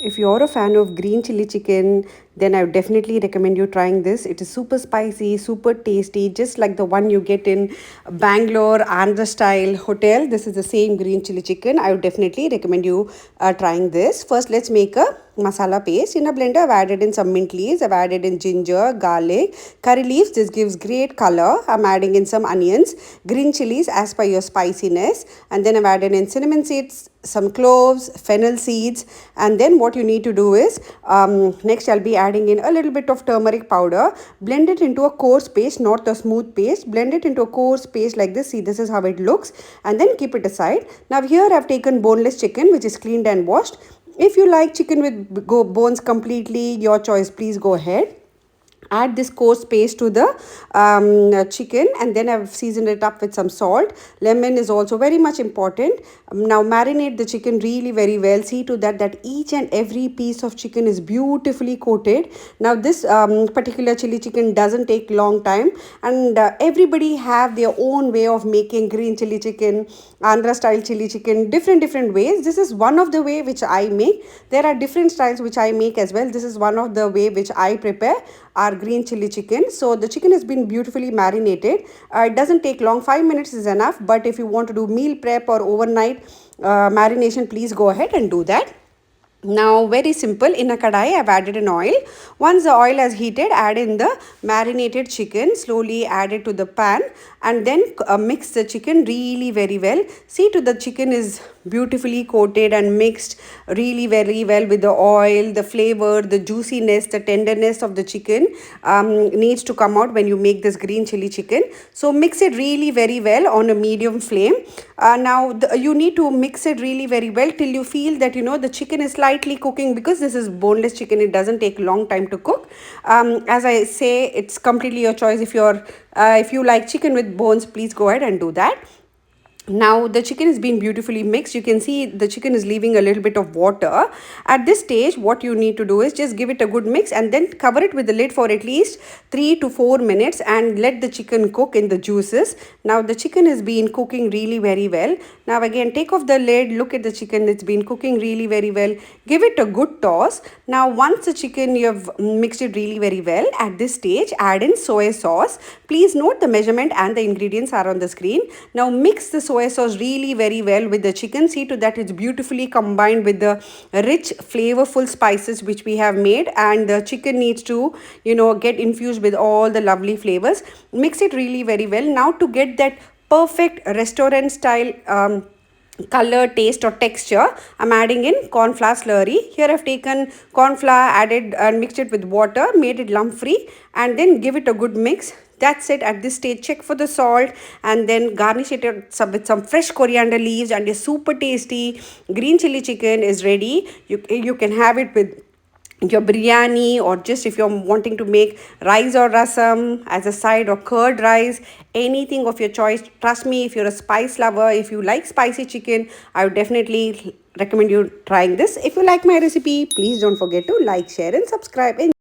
If you're a fan of green chili chicken, then I would definitely recommend you trying this. It is super spicy, super tasty, just like the one you get in Bangalore, Andhra style hotel. This is the same green chili chicken. I would definitely recommend you trying this. First, let's make a masala paste. In a blender, I've added in some mint leaves, I've added in ginger, garlic, curry leaves. This gives great color. I'm adding in some onions, green chilies as per your spiciness, and then I've added in cinnamon seeds, some cloves, fennel seeds, and then what you need to do is next I'll be adding in a little bit of turmeric powder. Blend it into a coarse paste, not a smooth paste. Blend it into a coarse paste like this. See, this is how it looks, and then keep it aside. Now here I've taken boneless chicken, which is cleaned and washed. If you like chicken with bones completely, your choice, please go ahead. Add this coarse paste to the chicken, and then I've seasoned it up with some salt. Lemon is also very much important. Now marinate the chicken really very well. See to that each and every piece of chicken is beautifully coated. Now this particular chili chicken doesn't take long time, and everybody have their own way of making green chili chicken, Andhra style chili chicken, different ways. This is one of the way which I make. There are different styles which I make as well. This is one of the way which I prepare our green chili chicken. So the chicken has been beautifully marinated. It doesn't take long, 5 minutes is enough. But if you want to do meal prep or overnight marination, please go ahead and do that. Now very simple, in a kadai I've added an oil. Once the oil has heated, add in the marinated chicken. Slowly add it to the pan, and then mix the chicken really very well. See to the chicken is beautifully coated and mixed really very well with the oil. The flavor, the juiciness, the tenderness of the chicken needs to come out when you make this green chili chicken. So mix it really very well on a medium flame. Now you need to mix it really very well till you feel that the chicken is slightly cooking, because this is boneless chicken. It doesn't take long time to cook. As I say, it's completely your choice. If you like chicken with bones, please go ahead and do that. Now the chicken has been beautifully mixed. You can see the chicken is leaving a little bit of water. At this stage, what you need to do is just give it a good mix, and then cover it with the lid for at least 3 to 4 minutes and let the chicken cook in the juices. Now the chicken has been cooking really very well. Now again, take off the lid, look at the chicken. It's been cooking really very well. Give it a good toss. Now once the chicken, you have mixed it really very well, at this stage add in soy sauce. Please note the measurement and the ingredients are on the screen. Now mix the soy sauce really very well with the chicken. See to that it's beautifully combined with the rich flavorful spices which we have made, and the chicken needs to get infused with all the lovely flavors. Mix it really very well. Now to get that perfect restaurant style color, taste or texture, I'm adding in corn flour slurry. Here I've taken corn flour, added and mixed it with water, made it lump free, and then give it a good mix. That's it. At this stage, check for the salt, and then garnish it with some fresh coriander leaves, and your super tasty green chili chicken is ready. You can have it with your biryani, or just if you're wanting to make rice or rasam as a side, or curd rice, anything of your choice. Trust me, if you're a spice lover, if you like spicy chicken, I would definitely recommend you trying this. If you like my recipe, please don't forget to like, share and subscribe.